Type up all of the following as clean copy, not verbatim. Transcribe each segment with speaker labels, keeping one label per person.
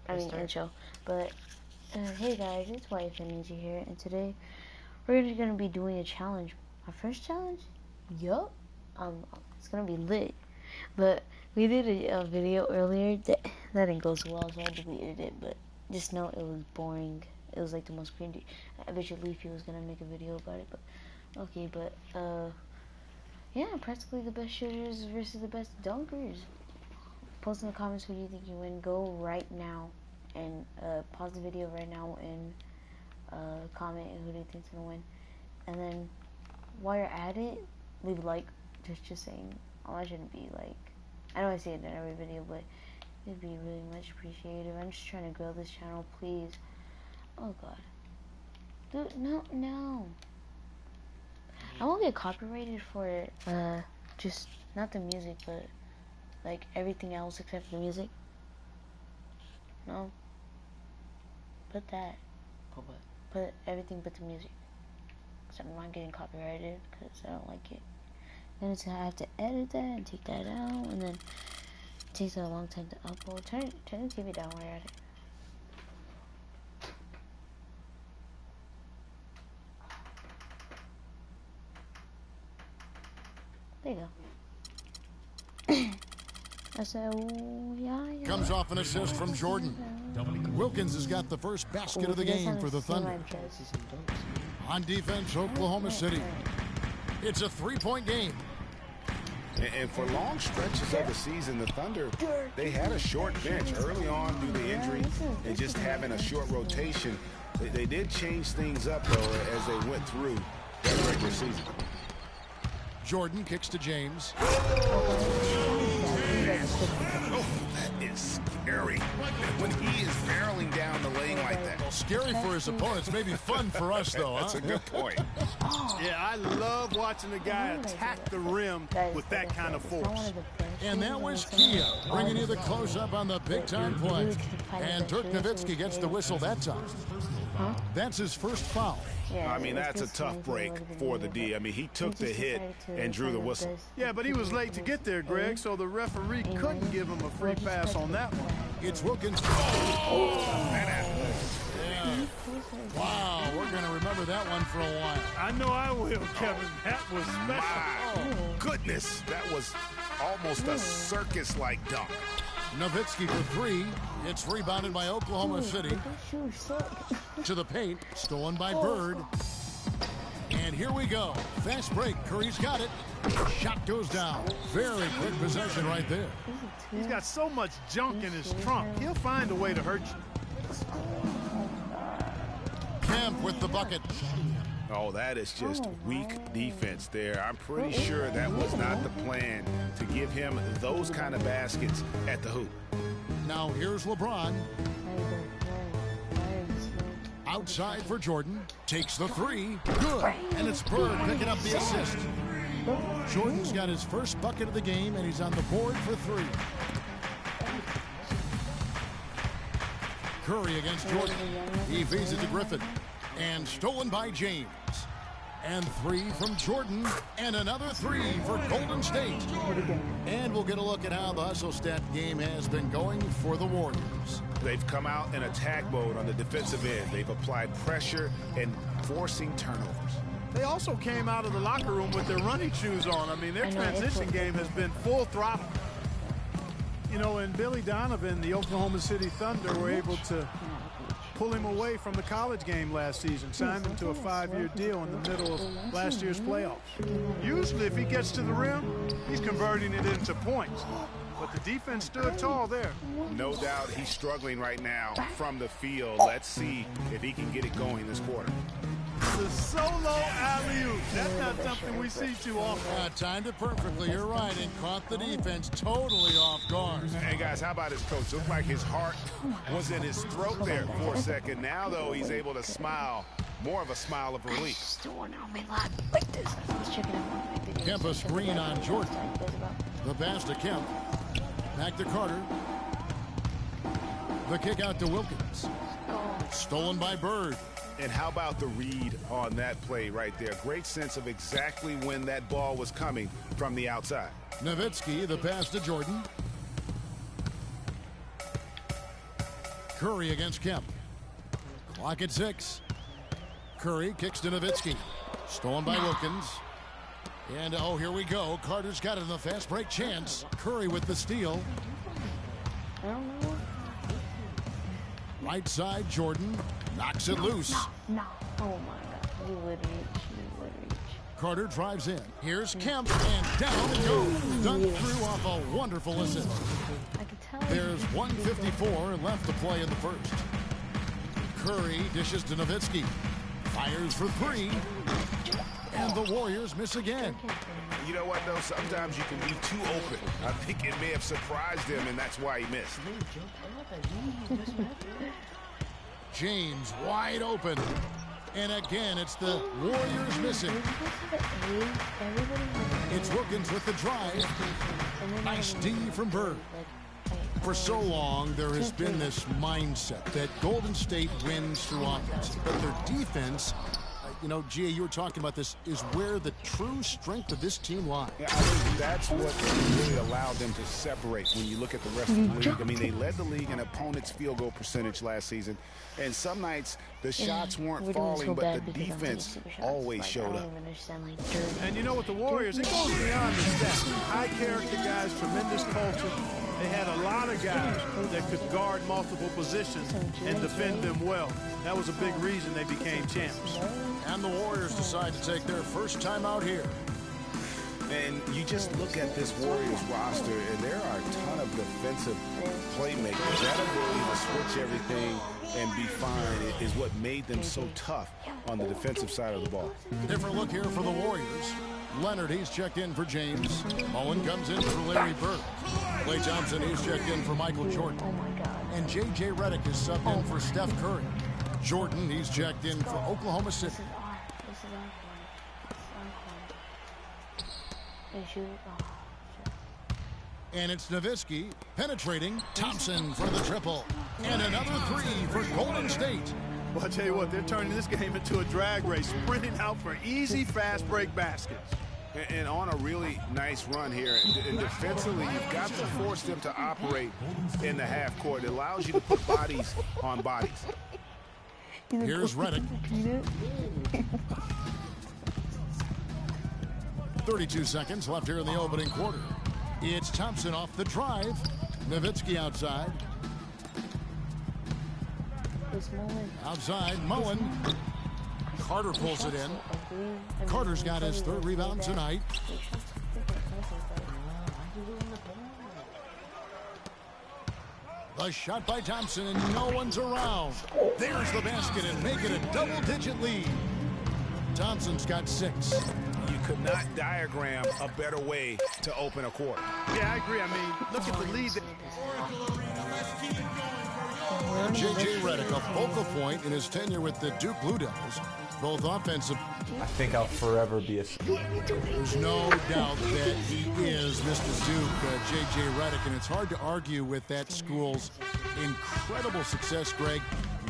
Speaker 1: I mean intro. But hey guys, it's Wife Ninja here, and today we're gonna be doing a challenge. Our first challenge? Yup. It's gonna be lit. But we did a video earlier that didn't go so well, so I deleted it. But just know it was boring. It was like the most cringy. I bet you Leafy was gonna make a video about it, but okay. But yeah, practically the best shooters versus the best dunkers. Post in the comments who do you think you win. Go right now and pause the video right now and comment who do you think's gonna win. And then while you're at it, leave a like. Just saying. I shouldn't be like. I know I say it in every video, but it'd be really much appreciated. I'm just trying to grow this channel, please. Oh god, dude, no. I won't get copyrighted for just not the music, but like everything else except the music. No. Put that.
Speaker 2: Put what?
Speaker 1: Put everything but the music. Cause I'm not getting copyrighted because I don't like it. Then I have to edit that and take that out, and then it takes a long time to upload. Turn the TV down while you're at it. There you go. I said, oh, yeah.
Speaker 3: Comes off an assist from Jordan. Wilkins has got the first basket of the game for the Thunder. On defense, Oklahoma City. It's a three-point game.
Speaker 4: And for long stretches of the season, the Thunder, they had a short bench early on due to injury and just having a short rotation. They did change things up, though, as they went through that regular season.
Speaker 3: Jordan kicks to James.
Speaker 4: Oh, that is scary. When he is barreling down the lane like that.
Speaker 3: Scary for his opponents, maybe fun for us, though, huh?
Speaker 4: That's a good point.
Speaker 5: Yeah, I love watching the guy attack the rim with that kind of force.
Speaker 3: And that was Kia bringing you the close-up on the big-time play. And Dirk Nowitzki gets the whistle that time. That's his first foul.
Speaker 4: I mean, that's a tough break for the D. I mean, he took the hit and drew the whistle.
Speaker 5: Yeah, but he was late to get there, Greg, so the referee couldn't give him a free pass on that one.
Speaker 3: It's Wilkins. Wow, we're going to remember that one for a while.
Speaker 5: I know I will, Kevin. That was special.
Speaker 4: My goodness, that was almost a circus-like dunk.
Speaker 3: Nowitzki for three. It's rebounded by Oklahoma City. To the paint, stolen by Bird. And here we go. Fast break. Curry's got it. Shot goes down. Very quick possession right there.
Speaker 5: He's got so much junk in his trunk. He'll find a way to hurt you.
Speaker 3: Kemp with the bucket.
Speaker 4: Oh, that is just weak defense there. I'm pretty sure that was not the plan to give him those kind of baskets at the hoop.
Speaker 3: Now here's LeBron. Outside for Jordan. Takes the three. Good. And it's Bird picking up the assist. Jordan's got his first bucket of the game, and he's on the board for three. Curry against Jordan. He feeds it to Griffin. And stolen by James. And three from Jordan. And another three for Golden State. And we'll get a look at how the hustle stat game has been going for the Warriors.
Speaker 4: They've come out in attack mode on the defensive end. They've applied pressure and forcing turnovers.
Speaker 5: They also came out of the locker room with their running shoes on. I mean, their transition game has been full throttle. You know, and Billy Donovan, the Oklahoma City Thunder, were able to pull him away from the college game last season, signed him to a 5-year deal in the middle of last year's playoffs. Usually, if he gets to the rim, he's converting it into points. But the defense stood tall there.
Speaker 4: No doubt he's struggling right now from the field. Let's see if he can get it going this quarter.
Speaker 5: The solo alley-oop. That's not something we see too often.
Speaker 3: Timed it perfectly. You're right. And caught the defense totally off guard.
Speaker 4: Hey, guys, how about his coach? Looked like his heart was in his throat there for a second. Now, though, he's able to smile. More of a smile of relief.
Speaker 3: Kemp a screen on Jordan. The pass to Kemp. Back to Carter. The kick out to Wilkins. Stolen by Bird.
Speaker 4: And how about the read on that play right there? Great sense of exactly when that ball was coming from the outside.
Speaker 3: Nowitzki, the pass to Jordan. Curry against Kemp. Clock at 6. Curry kicks to Nowitzki. Stolen by Wilkins. And, oh, here we go. Carter's got it in the fast break chance. Curry with the steal.
Speaker 1: I don't know.
Speaker 3: Right side, Jordan knocks it loose.
Speaker 1: No. Oh, my God. You would reach.
Speaker 3: Carter drives in. Here's Kemp, and down it goes. Dunked through off a wonderful assist.
Speaker 1: I can tell.
Speaker 3: There's 1:54 left to play in the first. Curry dishes to Nowitzki. Fires for 3. And the Warriors miss again.
Speaker 4: You know what, though? Sometimes you can be too open. I think it may have surprised him, and that's why he missed.
Speaker 3: James wide open. And again, it's the Warriors missing. It's Wilkins with the drive. Nice D from Bird. For so long, there has been this mindset that Golden State wins through offense, but their defense, you know, Gia, you were talking about this, is where the true strength of this team lies.
Speaker 4: Yeah, I think that's what really allowed them to separate when you look at the rest of the league. I mean, they led the league in opponents' field goal percentage last season, and some nights the shots weren't falling, but the defense always showed up.
Speaker 5: And you know, with the Warriors, it goes beyond the stats. High character guys, tremendous culture. They had a lot of guys that could guard multiple positions and defend them well. That was a big reason they became champs.
Speaker 3: And the Warriors decide to take their first time out here.
Speaker 4: And you just look at this Warriors roster, and there are a ton of defensive playmakers. That ability to switch everything and be fine is what made them so tough on the defensive side of the ball.
Speaker 3: Different look here for the Warriors. Leonard, he's checked in for James. Owen comes in for Larry Bird. Klay Thompson, he's checked in for Michael Jordan.
Speaker 1: Oh, my God.
Speaker 3: And J.J. Redick is subbed in for Steph Curry. Jordan, he's checked in for Oklahoma City.
Speaker 1: This is our
Speaker 3: And it's Nowitzki penetrating. Thompson for the triple. And another 3 for Golden State.
Speaker 5: Well, I tell you what, they're turning this game into a drag race, sprinting out for easy, fast break baskets.
Speaker 4: And on a really nice run here, and defensively, you've got to force them to operate in the half court. It allows you to put bodies on bodies.
Speaker 3: Here's Redick. 32 seconds left here in the opening quarter. It's Thompson off the drive. Nowitzki outside. Outside, Mullen. Carter pulls it in. Carter's got his 3rd rebound tonight. The shot by Thompson, and no one's around. There's the basket and make it a double-digit lead. Thompson's got 6.
Speaker 4: You could not diagram a better way to open a quarter.
Speaker 5: Yeah, I agree. I mean, look at the lead.
Speaker 3: J.J. Redick, a focal point in his tenure with the Duke Blue Devils, both offensive.
Speaker 2: I think I'll forever be a.
Speaker 3: There's no doubt that he is Mr. Duke, J.J. Redick, and it's hard to argue with that school's incredible success, Greg,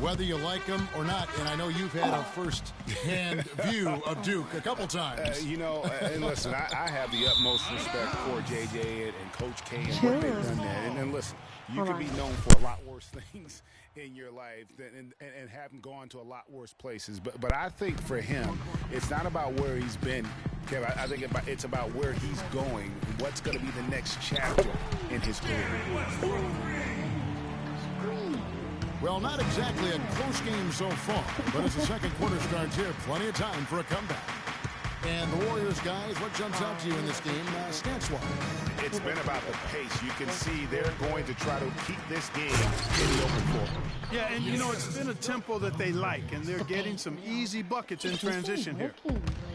Speaker 3: whether you like him or not. And I know you've had a first-hand view of Duke a couple times.
Speaker 4: You know, and listen, I have the utmost respect for J.J. and Coach K and what they've done there. And listen, you can be known for a lot worse things in your life and haven't gone to a lot worse places. But I think for him, it's not about where he's been, Kevin. I think it's about where he's going, what's going to be the next chapter in his career.
Speaker 3: Well, not exactly a close game so far, but as the second quarter starts here, plenty of time for a comeback. And the Warriors, guys, what jumps out to you in this game, stats-wise?
Speaker 4: It's been about the pace. You can see they're going to try to keep this game in the open floor.
Speaker 5: Yeah, and you know, it's been a tempo that they like, and they're getting some easy buckets in transition here.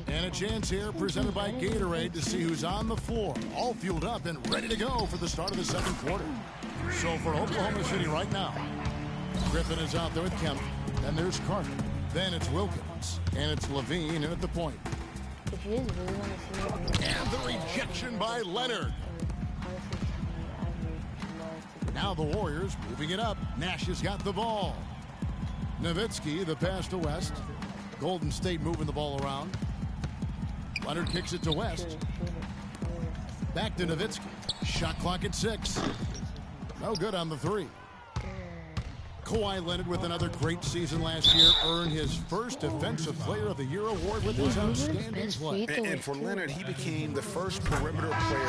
Speaker 3: And a chance here presented by Gatorade to see who's on the floor, all fueled up and ready to go for the start of the second quarter. So for Oklahoma City right now, Griffin is out there with Kemp, and there's Carter. Then it's Wilkins, and it's Levine in at the point. And the rejection by Leonard. Now the Warriors moving it up. Nash has got the ball. Nowitzki, the pass to West. Golden State moving the ball around. Leonard kicks it to West. Back to Nowitzki. Shot clock at 6. No good on the 3. Kawhi Leonard, with another great season last year, earned his first Defensive Player of the Year award with his outstanding play.
Speaker 4: And for Leonard, he became the first perimeter player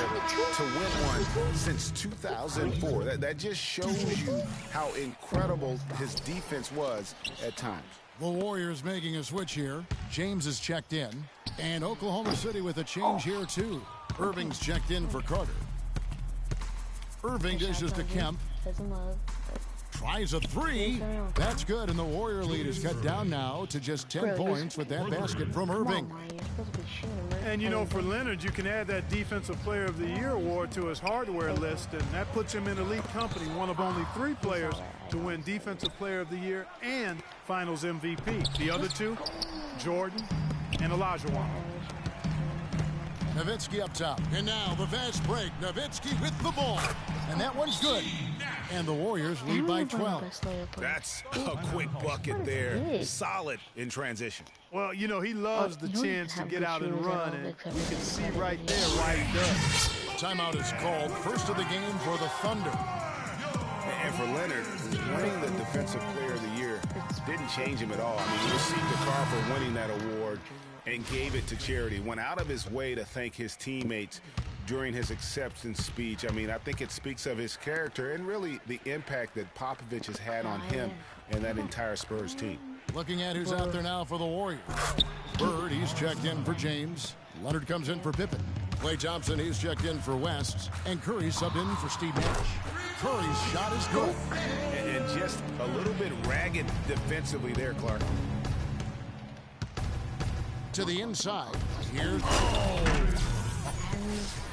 Speaker 4: to win one since 2004. That just shows you how incredible his defense was at times.
Speaker 3: The Warriors making a switch here. James is checked in. And Oklahoma City with a change here, too. Irving's checked in for Carter. Irving dishes to Kemp. Tries a three. That's good, and the Warrior lead is cut down now to just 10 points with that basket from Irving.
Speaker 5: And, you know, for Leonard, you can add that Defensive Player of the Year award to his hardware list, and that puts him in elite company, one of only 3 players to win Defensive Player of the Year and Finals MVP. The other 2, Jordan and Olajuwon.
Speaker 3: Nowitzki up top. And now the fast break. Nowitzki with the ball. And that one's good. And the Warriors lead by 12.
Speaker 4: That's a quick bucket there. Solid in transition.
Speaker 5: Well, you know, he loves the chance to get out and run, and we can see right there why he does.
Speaker 3: Timeout is called. First of the game for the Thunder.
Speaker 4: And for Leonard, winning the Defensive Player of the Year didn't change him at all. I mean, he received a car for winning that award and gave it to charity. Went out of his way to thank his teammates during his acceptance speech. I mean, I think it speaks of his character and really the impact that Popovich has had on him and that entire Spurs team.
Speaker 3: Looking at who's out there now for the Warriors. Bird, he's checked in for James. Leonard comes in for Pippen. Klay Thompson, he's checked in for West. And Curry subbed in for Steve Nash. Curry's shot is good.
Speaker 4: And just a little bit ragged defensively there, Clark.
Speaker 3: To the inside. Here's...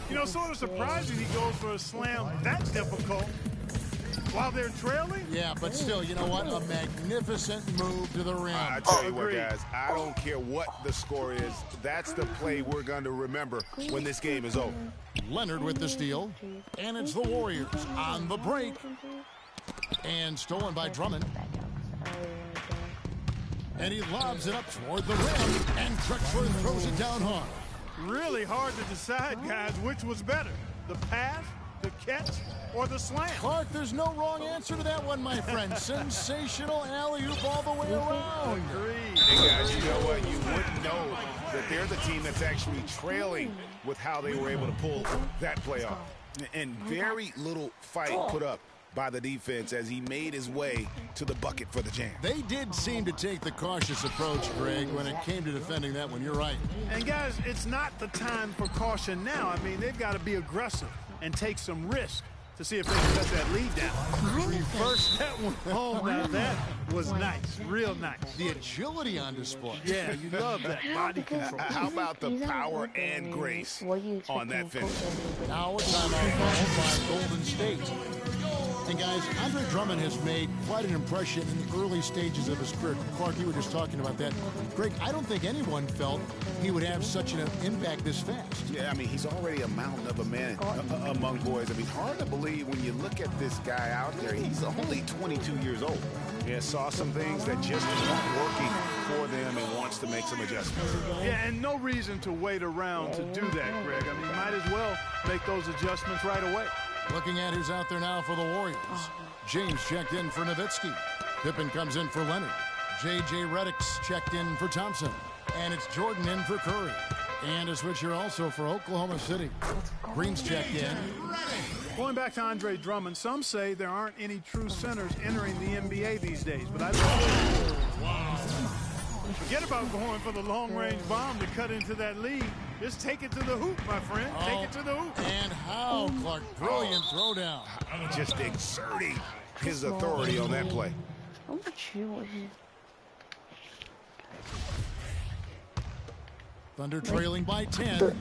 Speaker 5: You know, sort of surprising he goes for a slam that difficult while they're trailing.
Speaker 3: Yeah, but still, you know what? A magnificent move to the rim.
Speaker 4: I tell you what, guys, I don't care what the score is. That's the play we're going to remember when this game is over.
Speaker 3: Leonard with the steal. And it's the Warriors on the break. And stolen by Drummond. And he lobs it up toward the rim. And Drexler throws it down hard.
Speaker 5: Really hard to decide, guys, which was better, the pass, the catch, or the slam.
Speaker 3: Clark, there's no wrong answer to that one, my friend. Sensational alley-oop all the way around.
Speaker 5: Agreed.
Speaker 4: Hey, guys, you know what? You wouldn't know that they're the team that's actually trailing with how they were able to pull that play off. And very little fight put up by the defense as he made his way to the bucket for the jam.
Speaker 3: They did seem to take the cautious approach, Greg, when it came to defending that one. You're right.
Speaker 5: And, guys, it's not the time for caution now. I mean, they've got to be aggressive and take some risk to see if they can cut that lead down. Reverse that one home. Now, that was nice, real nice.
Speaker 3: The agility on display.
Speaker 5: Yeah, you love that body control.
Speaker 4: How about the power and grace on that finish?
Speaker 3: Now a timeout called by Golden State. And guys, Andre Drummond has made quite an impression in the early stages of his career. Clark, you were just talking about that. Greg, I don't think anyone felt he would have such an impact this fast.
Speaker 4: Yeah, I mean, he's already a mountain of a man among boys. I mean, hard to believe when you look at this guy out there. He's only 22 years old. Yeah, saw some things that just weren't working for them and wants to make some adjustments.
Speaker 5: Yeah, and no reason to wait around to do that, Greg. I mean, might as well make those adjustments right away.
Speaker 3: Looking at who's out there now for the Warriors. James checked in for Nowitzki. Pippen comes in for Leonard. J.J. Redick's checked in for Thompson. And it's Jordan in for Curry. And a switch here also for Oklahoma City. Green's checked in.
Speaker 5: Going back to Andre Drummond, some say there aren't any true centers entering the NBA these days, but I don't forget about going for the long-range bomb to cut into that lead. Just take it to the hoop, my friend. Take it to the hoop.
Speaker 3: And how, Clark? Brilliant throwdown.
Speaker 4: Just exerting his authority on that play.
Speaker 3: Thunder trailing by 10.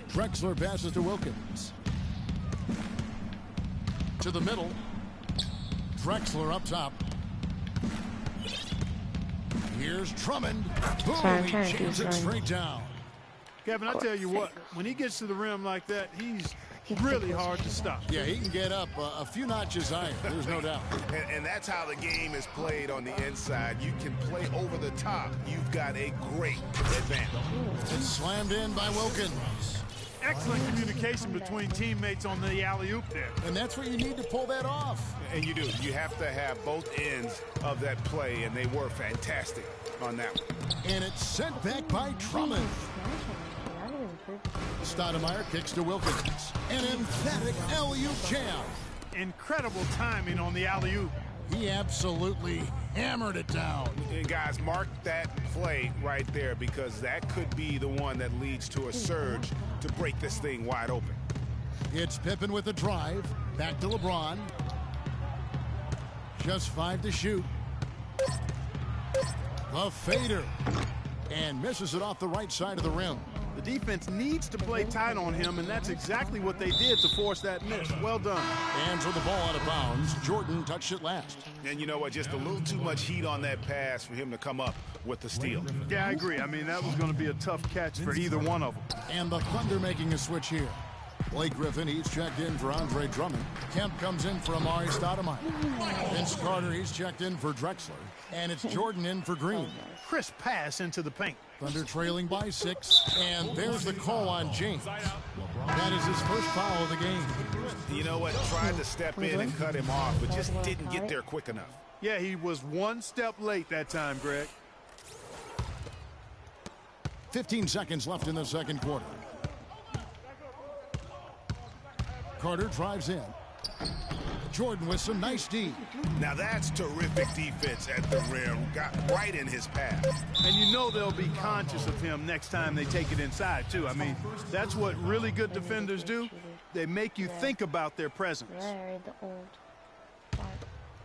Speaker 3: Drexler passes to Wilkins. To the middle. Drexler up top. Here's Drummond. Boom, he jams it straight down.
Speaker 5: Kevin, I tell you what, when he gets to the rim like that, he's really hard to stop.
Speaker 3: Yeah, he can get up a few notches higher, there's no doubt.
Speaker 4: And that's how the game is played on the inside. You can play over the top. You've got a great advantage.
Speaker 3: It's slammed in by Wilkins.
Speaker 5: Excellent communication between teammates on the alley-oop there.
Speaker 3: And that's what you need to pull that off.
Speaker 4: And you do. You have to have both ends of that play, and they were fantastic on that one.
Speaker 3: And it's sent back by Drummond. Stoudemire kicks to Wilkins. An emphatic alley-oop jam.
Speaker 5: Incredible timing on the alley-oop.
Speaker 3: He absolutely hammered it down.
Speaker 4: And guys, mark that play right there, because that could be the one that leads to a surge to break this thing wide open.
Speaker 3: It's Pippen with the drive. Back to LeBron. Just 5 to shoot. The fader. And misses it off the right side of the rim.
Speaker 5: The defense needs to play tight on him, and that's exactly what they did to force that miss. Well done.
Speaker 3: And for the ball out of bounds, Jordan touched it last.
Speaker 4: And you know what? Just a little too much heat on that pass for him to come up with the steal.
Speaker 5: Yeah, I agree. I mean, that was going to be a tough catch for either one of them.
Speaker 3: And the Thunder making a switch here. Blake Griffin, he's checked in for Andre Drummond. Kemp comes in for Amari Stoudemire. Vince Carter, he's checked in for Drexler. And it's Jordan in for Green.
Speaker 5: Crisp pass into the paint.
Speaker 3: Thunder trailing by 6. And there's the call on James. That is his first foul of the game.
Speaker 4: You know what? Tried to step in and cut him off, but just didn't get there quick enough.
Speaker 5: Yeah, he was one step late that time, Greg.
Speaker 3: 15 seconds left in the second quarter. Carter drives in. Jordan with some nice D.
Speaker 4: Now that's terrific defense at the rim. Got right in his path.
Speaker 5: And you know they'll be conscious of him next time they take it inside, too. I mean, that's what really good defenders do. They make you think about their presence.
Speaker 1: Larry, the old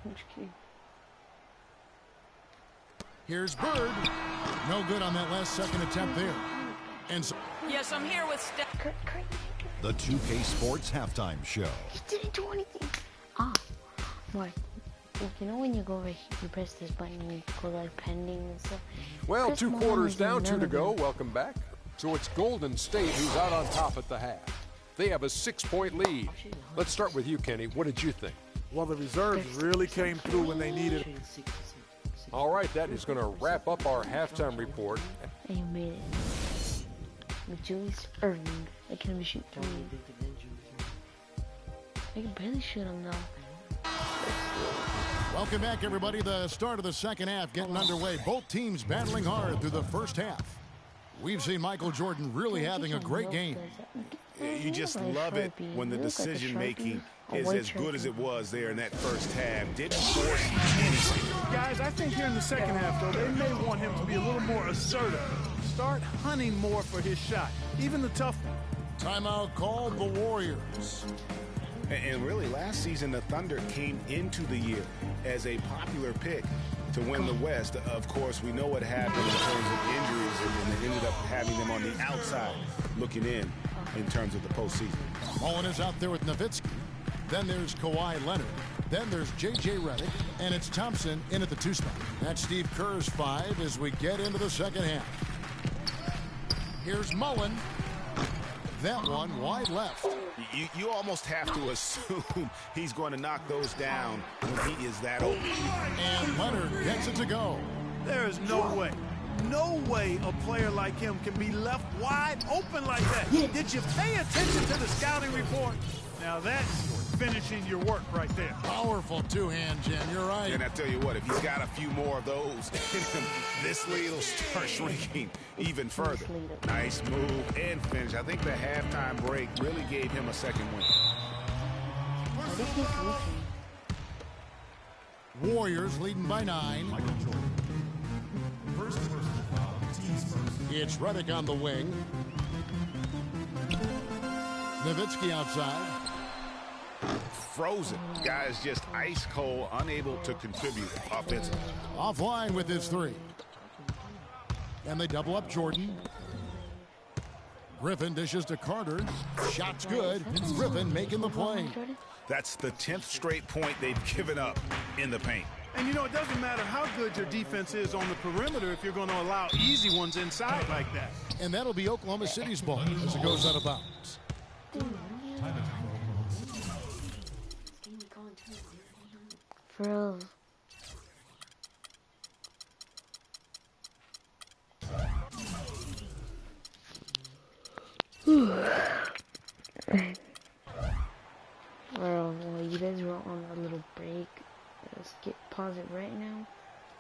Speaker 1: HQ.
Speaker 3: Here's Bird. No good on that last second attempt there. And so
Speaker 6: Yes, I'm here with Steph.
Speaker 7: The 2K Sports Halftime Show.
Speaker 1: He didn't do anything. Ah, what? You know when you go over here, you press this button and you go like pending and stuff?
Speaker 8: Well,
Speaker 1: Chris
Speaker 8: 2
Speaker 1: Mullin
Speaker 8: quarters
Speaker 1: is
Speaker 8: down, 2
Speaker 1: none
Speaker 8: to
Speaker 1: of
Speaker 8: go.
Speaker 1: them.
Speaker 8: Welcome back. So it's Golden State who's out on top at the half. They have a 6-point lead. Let's start with you, Kenny. What did you think?
Speaker 2: Well, the reserves really came through when they needed it.
Speaker 8: All right, that is going to wrap up our halftime report.
Speaker 1: And you made it. With Julius Irving, I can't even shoot 3. I can barely shoot him now.
Speaker 3: welcome back, everybody. The start of the second half getting underway. Both teams battling hard through the first half. We've seen Michael Jordan really having a great game.
Speaker 4: You just love it when the decision-making is as good as it was there in that first half. Didn't force anything.
Speaker 5: Guys, I think here in the second half, though, they may want him to be a little more assertive. Start hunting more for his shot, even the tough one.
Speaker 3: Timeout called the Warriors.
Speaker 4: And really, last season, the Thunder came into the year as a popular pick to win the West. Of course, we know what happened in terms of injuries, and they ended up having them on the outside looking in terms of the postseason.
Speaker 3: Mullen is out there with Nowitzki. Then there's Kawhi Leonard. Then there's J.J. Redick, and it's Thompson in at the 2 spot. That's Steve Kerr's 5 as we get into the second half. Here's Mullen. That one wide left.
Speaker 4: You almost have to assume he's going to knock those down when he is that open.
Speaker 3: And Leonard gets it to go.
Speaker 5: There is no way a player like him can be left wide open like that. Did you pay attention to the scouting report? Now that's finishing your work right there.
Speaker 3: Powerful two-hand jam. You're right.
Speaker 4: And I tell you what, if he's got a few more of those in him, this lead will start shrinking even further. Nice move and finish. I think the halftime break really gave him a second win.
Speaker 3: Warriors leading by 9. It's Redick on the wing. Nowitzki outside.
Speaker 4: Frozen. Guys just ice cold, unable to contribute offensively.
Speaker 3: Offline with his 3. And they double up Jordan. Griffin dishes to Carter. Shot's good. Griffin making the play.
Speaker 4: That's the 10th straight point they've given up in the paint.
Speaker 5: And you know, it doesn't matter how good your defense is on the perimeter if you're going to allow easy ones inside like that.
Speaker 3: And that'll be Oklahoma City's ball as it goes out of bounds.
Speaker 1: For real. Let's pause it right now.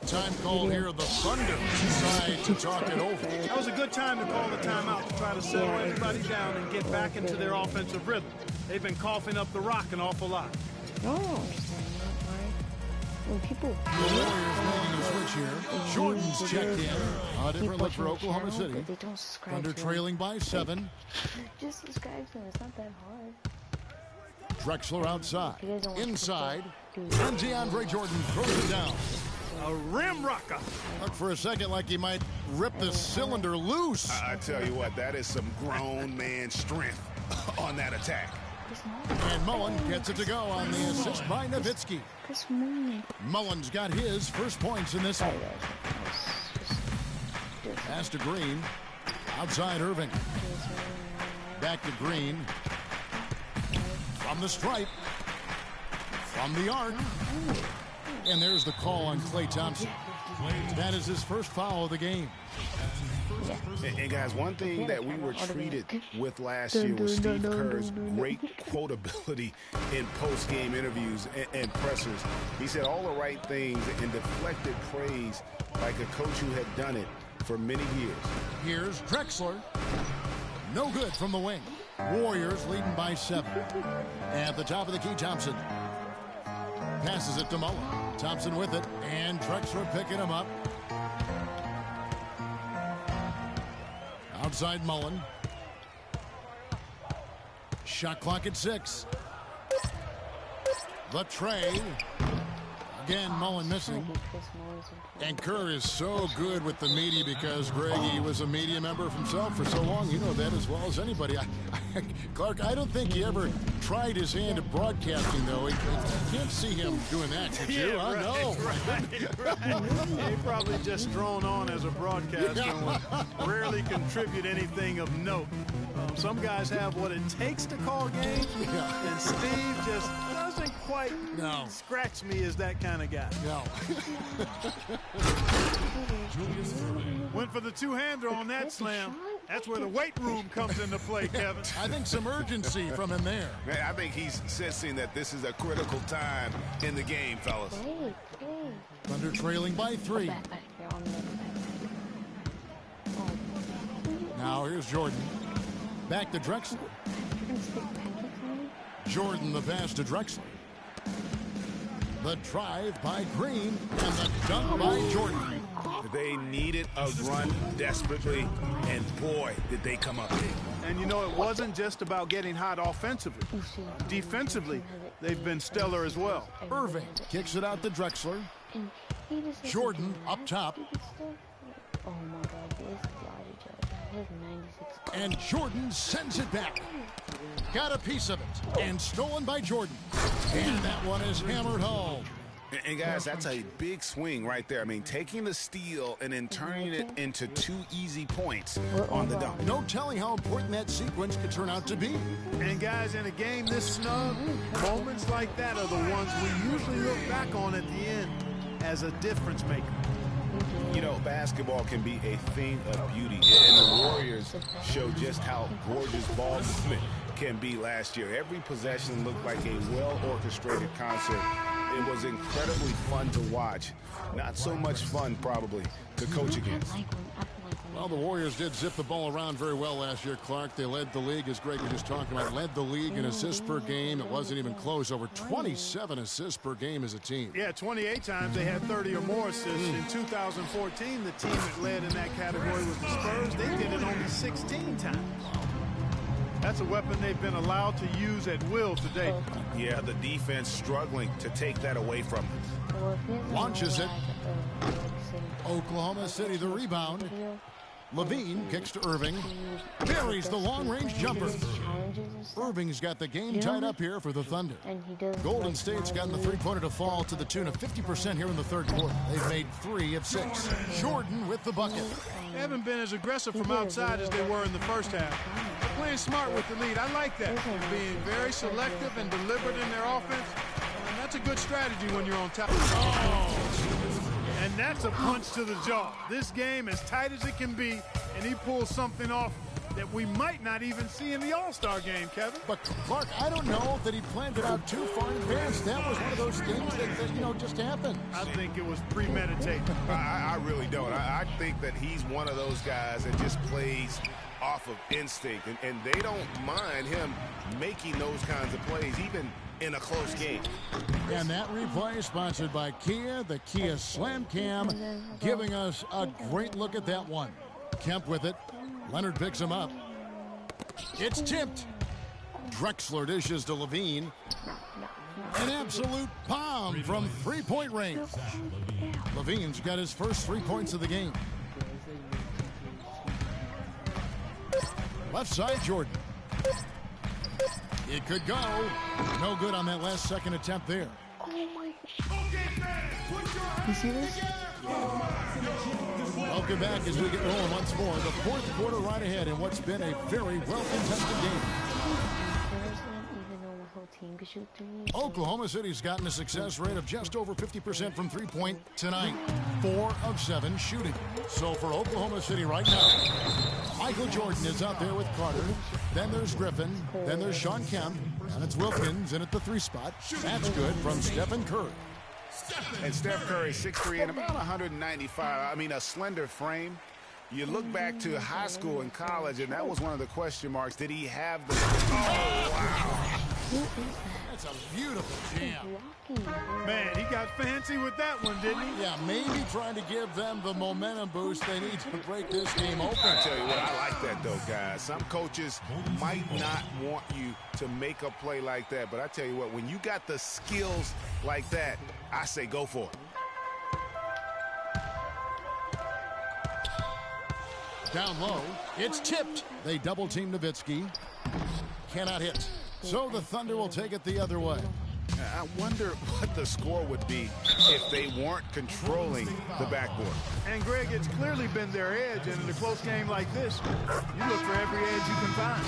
Speaker 3: Time call here. The Thunder decide to talk it over.
Speaker 5: That was a good time to call the timeout to try to settle everybody down and get back into their offensive rhythm. They've been coughing up the rock an awful lot.
Speaker 1: No, I don't understand that, right? When people...
Speaker 3: The Warriors making a switch here. Jordan's checked in. A different look for Oklahoma City.
Speaker 1: They don't subscribe
Speaker 3: Thunder
Speaker 1: to
Speaker 3: trailing by 7.
Speaker 1: Just subscribe to him. It's not that hard.
Speaker 3: Drexler outside.
Speaker 1: If you guys don't watch
Speaker 3: Inside.
Speaker 1: football,
Speaker 3: And DeAndre Jordan throws it down.
Speaker 5: A rim rocker.
Speaker 3: Looked for a second like he might rip the cylinder loose.
Speaker 4: I tell you what, that is some grown man strength on that attack.
Speaker 3: And Mullen gets it to go on the assist by Nowitzki.
Speaker 1: Chris Mooney.
Speaker 3: Mullen's got his first points in this one. Pass to Green. Outside Irving. Back to Green. From the stripe. From the arc. And there's the call on Klay Thompson. That is his first foul of the game.
Speaker 4: And guys, one thing that we were treated with last year was Steve Kerr's great quotability in post-game interviews and pressers. He said all the right things and deflected praise like a coach who had done it for many years.
Speaker 3: Here's Drexler. No good from the wing. Warriors leading by 7. At the top of the key, Thompson. Passes it to Mullen. Thompson with it, and Drexler picking him up. Outside Mullen. Shot clock at 6. The tray. Again, Mullen missing. And Kerr is so good with the media because, Greg, he was a media member himself for so long. You know that as well as anybody. Clark, I don't think he ever tried his hand at broadcasting, though. You can't see him doing that, could you?
Speaker 5: Yeah, right,
Speaker 3: No.
Speaker 5: Right. He probably just thrown on as a broadcaster and would rarely contribute anything of note. Some guys have what it takes to call games, and Steve just doesn't quite scratch me as that kind of guy.
Speaker 3: No.
Speaker 5: Went for the two-hander on that slam. That's where the weight room comes into play, Kevin.
Speaker 3: I think some urgency from him there.
Speaker 4: Man, I think he's sensing that this is a critical time in the game, fellas.
Speaker 3: Thunder trailing by 3. Now here's Jordan. Back to Drexler. Jordan the pass to Drexler. The drive by Green and the dunk by Jordan.
Speaker 4: They needed a run desperately, and boy, did they come up big.
Speaker 5: And you know, it wasn't just about getting hot offensively. Defensively, they've been stellar as well.
Speaker 3: Irving kicks it out to Drexler. Jordan up top.
Speaker 1: Oh my God, this guy has 96.
Speaker 3: And Jordan sends it back. Got a piece of it. And stolen by Jordan. And that one is hammered home.
Speaker 4: And guys, that's a big swing right there. I mean, taking the steal and then turning it into 2 easy points on the dunk.
Speaker 3: No telling how important that sequence could turn out to be.
Speaker 5: And guys, in a game this snug, moments like that are the ones we usually look back on at the end as a difference maker.
Speaker 4: You know, basketball can be a thing of beauty, and the Warriors show just how gorgeous ball movement can be last year. Every possession looked like a well-orchestrated concert. It was incredibly fun to watch. Not so much fun, probably, to coach against.
Speaker 3: Well, the Warriors did zip the ball around very well last year, Clark. They led the league, as Greg was just talking about, led the league in assists per game. It wasn't even close. Over 27 assists per game as a team.
Speaker 5: Yeah, 28 times they had 30 or more assists. In 2014, the team that led in that category was the Spurs. They did it only 16 times. That's a weapon they've been allowed to use at will today.
Speaker 4: Yeah, the defense struggling to take that away from them.
Speaker 3: Launches it. Oklahoma City the rebound. Levine kicks to Irving. Buries the long-range jumper. Irving's got the game tied up here for the Thunder. Golden State's gotten the three-pointer to fall to the tune of 50% here in the third quarter. They've made 3 of 6. Jordan with the bucket.
Speaker 5: They haven't been as aggressive from outside as they were in the first half. They're playing smart with the lead. I like that. They're being very selective and deliberate in their offense. And that's a good strategy when you're on top. And that's a punch to the jaw. This game as tight as it can be, and he pulls something off that we might not even see in the All-Star game, Kevin.
Speaker 3: But, Clark, I don't know that he planned it out too far in advance. That was one of those things that you know, just happened.
Speaker 5: I think it was premeditated.
Speaker 4: I really don't. I think that he's one of those guys that just plays off of instinct, and they don't mind him making those kinds of plays, even in a close game.
Speaker 3: And that replay sponsored by Kia, the Kia Slam Cam, giving us a great look at that one. Kemp with it. Leonard picks him up. It's tipped. Drexler dishes to Levine. An absolute bomb from three-point range. Levine's got his first 3 points of the game. Left side, Jordan. It could go. No good on that last second attempt there.
Speaker 1: Oh my. You see this?
Speaker 3: Welcome back as we get rolling once more. The fourth quarter right ahead in what's been a very well-contested game. Oklahoma City's gotten a success rate of just over 50% from three-point tonight. 4 of 7 shooting. So for Oklahoma City right now, Michael Jordan is out there with Carter. Then there's Griffin. Then there's Sean Kemp. And it's Wilkins in at the 3 spot. That's good from Stephen Curry.
Speaker 4: And Steph Curry, 6'3" and about 195. I mean, a slender frame. You look back to high school and college, and that was one of the question marks. Did he have the... Oh, wow.
Speaker 3: That's a beautiful jam.
Speaker 5: Man, he got fancy with that one, didn't he?
Speaker 3: Yeah, maybe trying to give them the momentum boost they need to break this game open.
Speaker 4: I tell you what, I like that, though, guys. Some coaches might not want you to make a play like that, but I tell you what, when you got the skills like that, I say go for it.
Speaker 3: Down low, it's tipped. They double-team Nowitzki. Cannot hit. So the Thunder will take it the other way.
Speaker 4: I wonder what the score would be if they weren't controlling the backboard.
Speaker 5: And, Greg, it's clearly been their edge, and in a close game like this, you look for every edge you can find.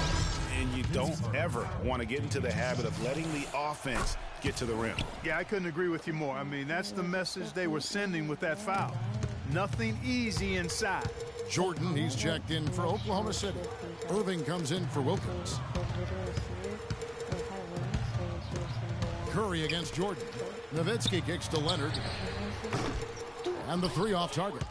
Speaker 4: And you don't ever want to get into the habit of letting the offense get to the rim.
Speaker 5: Yeah, I couldn't agree with you more. I mean, that's the message they were sending with that foul. Nothing easy inside.
Speaker 3: Jordan, he's checked in for Oklahoma City. Irving comes in for Wilkins. Curry against Jordan. Nowitzki kicks to Leonard. And the 3 off target.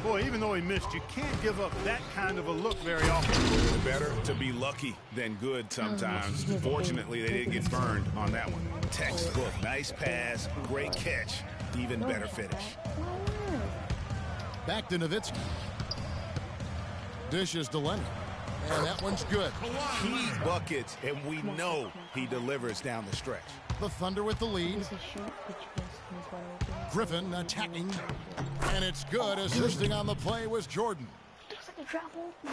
Speaker 5: Boy, even though he missed, you can't give up that kind of a look very often.
Speaker 4: Better to be lucky than good sometimes. Fortunately, they didn't get burned on that one. Textbook, nice pass, great catch, even better finish.
Speaker 3: Back to Nowitzki. Dishes to Leonard. And that one's good.
Speaker 4: Key buckets, and we know he delivers down the stretch.
Speaker 3: The Thunder with the lead. Griffin attacking. And it's good. Assisting on the play was Jordan.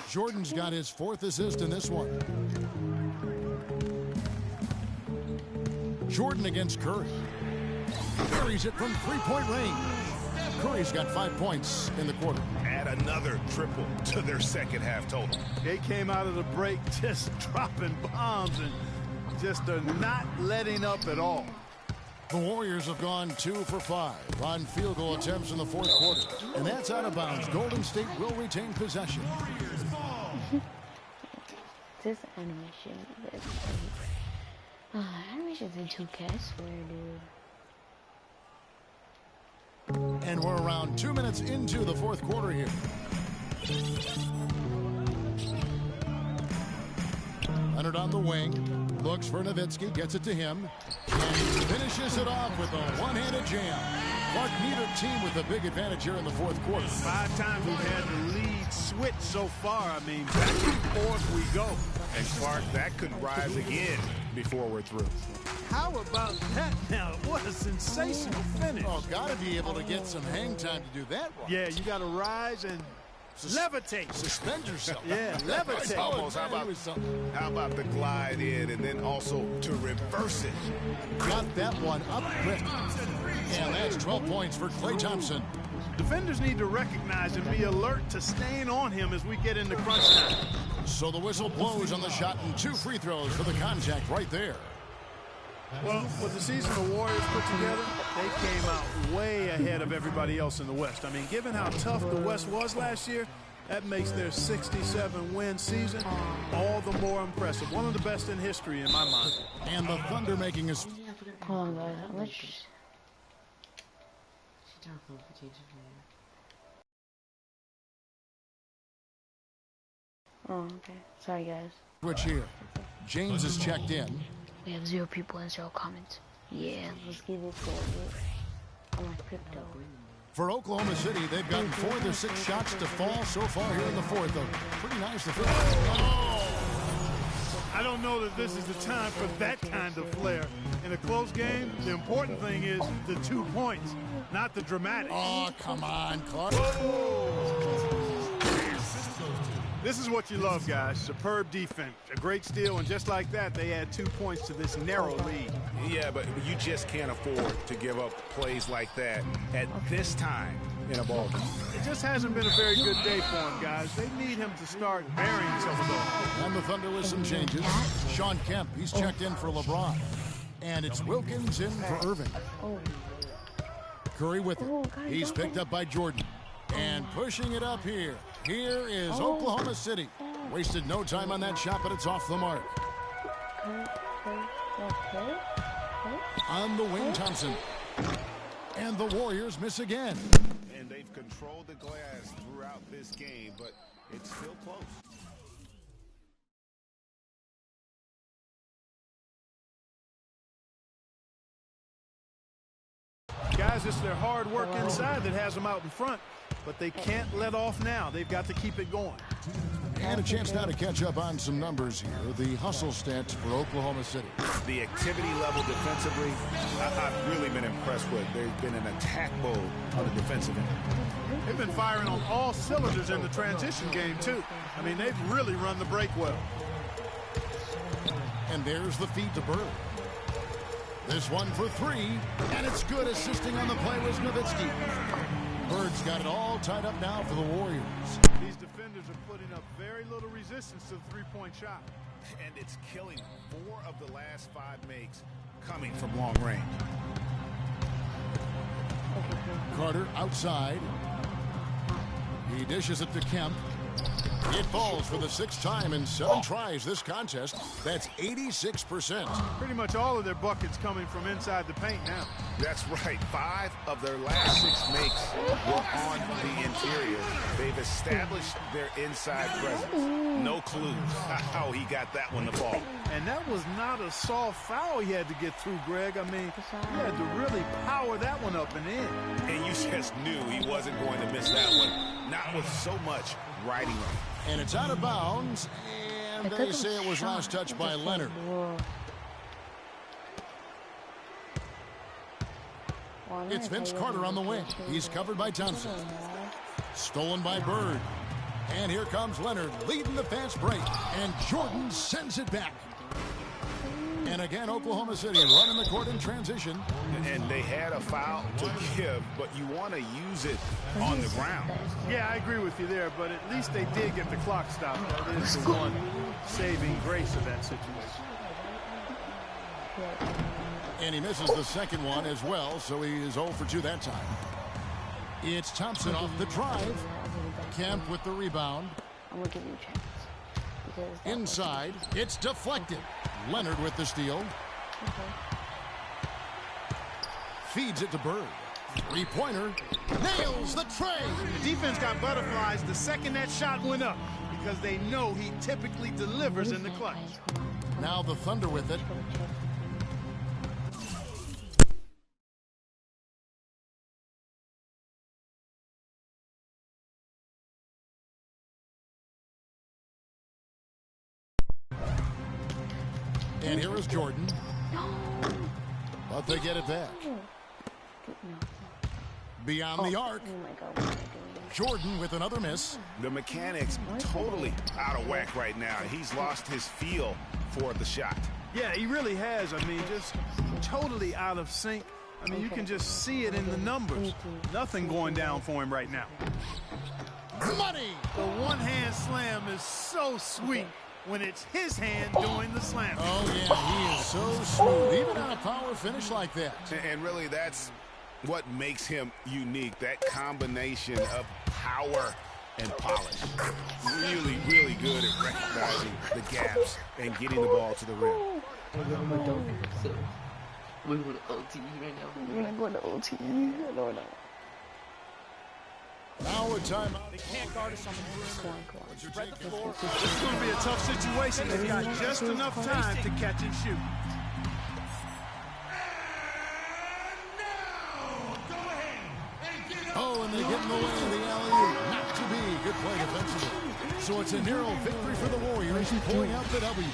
Speaker 3: Jordan's got his 4th assist in this one. Jordan against Curry. Carries it from 3-point range. Curry's got 5 points in the quarter.
Speaker 4: Add another triple to their second half total.
Speaker 5: They came out of the break just dropping bombs and just are not letting up at all.
Speaker 3: The Warriors have gone 2 for 5 on field goal attempts in the 4th quarter. And that's out of bounds. Golden State will retain possession.
Speaker 1: This animation is animations in 2K, I swear, dude.
Speaker 3: And we're around 2 minutes into the 4th quarter here. Leonard on the wing. Looks for Nowitzki. Gets it to him. And he finishes it off with a one-handed jam. Clark, neither team with a big advantage here in the 4th quarter.
Speaker 5: 5 times we've had the lead switch so far. I mean, back and forth we go.
Speaker 4: And Clark, that could rise again before we're through.
Speaker 5: How about that now? What a sensational finish.
Speaker 3: Oh, got to be able to get some hang time to do that one.
Speaker 5: Yeah, you got to rise and levitate.
Speaker 3: Suspend yourself.
Speaker 5: Yeah, levitate.
Speaker 4: Almost. How about the glide in and then also to reverse it?
Speaker 3: Got that one up quick. And that's 12 points for Klay Thompson.
Speaker 5: Defenders need to recognize and be alert to staying on him as we get into crunch time.
Speaker 3: So the whistle blows on the shot and 2 free throws for the contact right there.
Speaker 5: Well, with the season the Warriors put together, they came out way ahead of everybody else in the West. I mean, given how tough the West was last year, That makes their 67-win season all the more impressive. One of the best in history in my mind.
Speaker 3: And the Thunder making us.
Speaker 1: Hold on, guys. Let's just... Oh, okay. Sorry, guys.
Speaker 3: Switch here. James is checked in.
Speaker 1: We have 0 people and 0 comments. Yeah, let's give it to it. I'm like crypto.
Speaker 3: For Oklahoma City, they've gotten 4 of their 6 shots to fall so far here in the fourth. Pretty nice to finish.
Speaker 5: Oh! I don't know that this is the time for that kind of flair. In a close game, the important thing is the 2 points, not the dramatic.
Speaker 3: Oh, come on, Clark.
Speaker 5: This is what you love, guys. Superb defense, a great steal, and just like that, they add 2 points to this narrow lead.
Speaker 4: Yeah, but you just can't afford to give up plays like that at this time in a ball game.
Speaker 5: It just hasn't been a very good day for him, guys. They need him to start burying some of those.
Speaker 3: And the Thunder with some changes. Sean Kemp, he's checked in for LeBron. And it's Wilkins in for Irving. Curry with it. He's picked up by Jordan. And pushing it up here. Here is Oklahoma City. Wasted no time on that shot, but it's off the mark. On the wing, Thompson. And the Warriors miss again.
Speaker 4: And they've controlled the glass throughout this game, but it's still close.
Speaker 5: Guys, it's their hard work inside that has them out in front, but they can't let off now. They've got to keep it going.
Speaker 3: And a chance now to catch up on some numbers here. The hustle stats for Oklahoma City.
Speaker 4: The activity level defensively, I've really been impressed with. They've been in attack mode on the defensive end.
Speaker 5: They've been firing on all cylinders in the transition game, too. I mean, they've really run the break well.
Speaker 3: And there's the feed to Bird. This one for 3, and it's good. Assisting on the play was Nowitzki. Bird's got it all tied up now for the Warriors.
Speaker 5: These defenders are putting up very little resistance to the three-point shot.
Speaker 4: And it's killing 4 of the last 5 makes coming from long range.
Speaker 3: Carter outside. He dishes it to Kemp. It falls for the 6th time in 7 tries this contest. That's 86%.
Speaker 5: Pretty much all of their buckets coming from inside the paint now.
Speaker 4: That's right. 5 of their last 6 makes were on the interior. They've established their inside presence. No clue how he got that one to fall.
Speaker 5: And that was not a soft foul he had to get through, Greg. I mean, he had to really power that one up and in.
Speaker 4: And you just knew he wasn't going to miss that one. Not with so much riding on it.
Speaker 3: And it's out of bounds, and they say it was last touched by Leonard. It's Vince Carter on the wing. He's covered by Thompson. Stolen by Bird. And here comes Leonard leading the fast break. And Jordan sends it back. And again, Oklahoma City running the court in transition.
Speaker 4: And they had a foul to give, but you want to use it on the ground.
Speaker 5: Yeah, I agree with you there, but at least they did get the clock stopped. That is the one saving grace of that situation.
Speaker 3: And he misses the second one as well, so he is 0 for 2 that time. It's Thompson off the drive. Kemp with the rebound.
Speaker 1: I'm going to give you a chance.
Speaker 3: Inside, it's deflected. Leonard with the steal. Feeds it to Bird. 3-pointer. Nails the tray.
Speaker 5: The defense got butterflies the second that shot went up because they know he typically delivers in the clutch.
Speaker 3: Now the Thunder with it. And here is Jordan. But they get it back. Beyond the arc. Jordan with another miss.
Speaker 4: The mechanics totally out of whack right now. He's lost his feel for the shot.
Speaker 5: Yeah, he really has. I mean, just totally out of sync. I mean, you can just see it in the numbers. Nothing going down for him right now.
Speaker 3: Money!
Speaker 5: The one-hand slam is so sweet when it's his hand doing the slam.
Speaker 3: Oh, yeah, he is so smooth, even on a power finish like that.
Speaker 4: And really, that's what makes him unique, that combination of power and polish. Really, really good at recognizing the gaps and getting the ball to the rim.
Speaker 9: We go to OT right now.
Speaker 1: We're gonna go to OT. I don't know.
Speaker 3: Now a timeout.
Speaker 5: They can't guard us on the perimeter.
Speaker 1: Come on.
Speaker 5: Spread the floor. This is going to be a tough situation. They've got just enough time to catch and shoot.
Speaker 3: Oh, and they get in the way of the alley-oop. Not to be. Good play defensively. So it's a narrow victory for the Warriors, pulling out the W.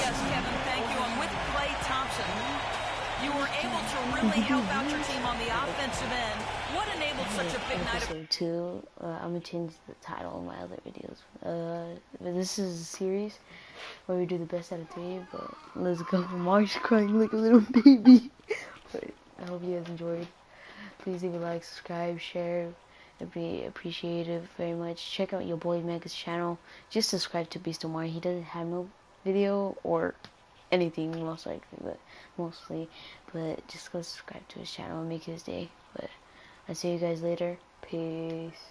Speaker 6: Yes, Kevin, thank you. I'm with Klay Thompson. You were able to really help out your team on the offensive end. What enabled such a big night of...
Speaker 1: Episode 2, I'm gonna change the title of my other videos. But this is a series where we do the best out of 3, but let's go. Mark's crying like a little baby. But I hope you guys enjoyed. Please leave a like, subscribe, share. It'd be appreciated very much. Check out your boy Mega's channel. Just subscribe to Beast Omar. He doesn't have no video or anything mostly, but just go subscribe to his channel and make his day. But I'll see you guys later. Peace.